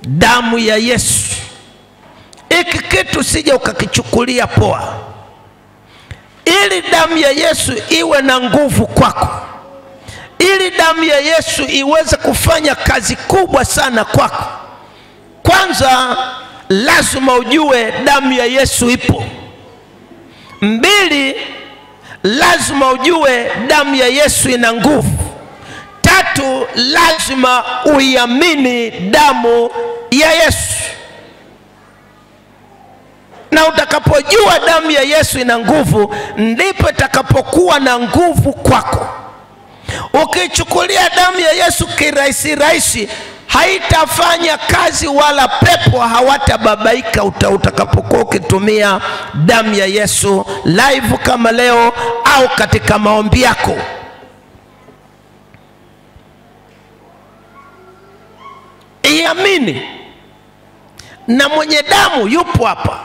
damu ya Yesu. Hiki kitu sija ukakichukulia poa. Ili damu ya Yesu iwe na nguvu kwako, ili damu ya Yesu iweze kufanya kazi kubwa sana kwako, kwanza lazima ujue damu ya Yesu ipo. 2, lazima ujue damu ya Yesu ina nguvu. 3, lazima uiamini damu ya Yesu. Na utakapojua damu ya Yesu ina nguvu, ndipo itakapokuwa na nguvu kwako. Ukichukulia damu ya Yesu kirahisi rahisi, haitafanya kazi, wala pepo hawatababaika utakapokuwa ukitumia damu ya Yesu live kama leo au katika maombi yako. Iamini, na mwenye damu yupo hapa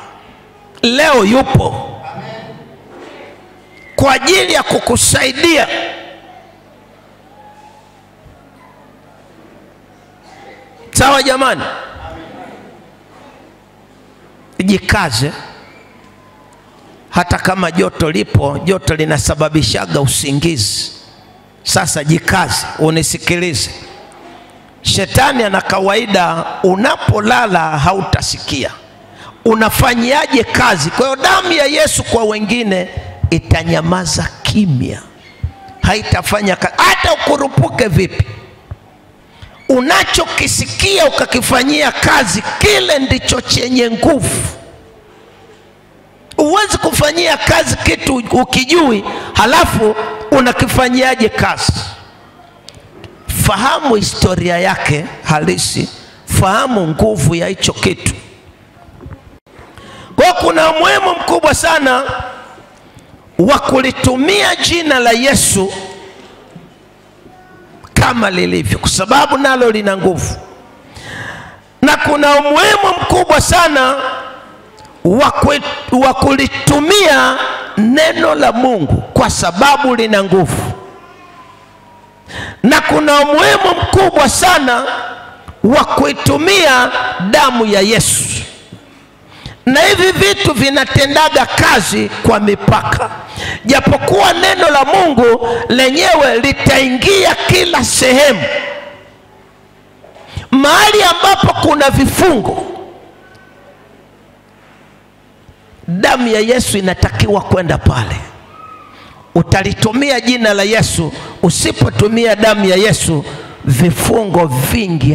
leo, yupo kwa ajili ya kukusaidia. Sawa jamani? Jikaze. Hata kama joto lipo, joto linasababishaga usingizi. Sasa jikaze, unisikilize. Shetani ana kawaida, unapolala hautasikia. Unafanyaje kazi? Kwa hiyo damu ya Yesu kwa wengine itanyamaza kimya, haitafanya kazi. Hata ukurupuke vipi, unachokisikia ukakifanyia kazi, kile ndicho chenye nguvu. Uwezi kufanyia kazi kitu ukijui halafu unakifanyiaje kazi. Fahamu historia yake halisi, fahamu nguvu ya hicho kitu. Kwa kuna umuhimu mkubwa sana wa kulitumia jina la Yesu kama lilivyo, kwa sababu nalo lina nguvu. Na kuna umuhimu mkubwa sana wa kulitumia neno la Mungu kwa sababu lina nguvu. Na kuna umuhimu mkubwa sana wa kuitumia damu ya Yesu. Na hivi vitu vinatendaga kazi kwa mipaka. Japokuwa neno la Mungu lenyewe litaingia kila sehemu, mahali ambapo kuna vifungo, damu ya Yesu inatakiwa kwenda pale. Utalitumia jina la Yesu, usipotumia damu ya Yesu, vifungo vingi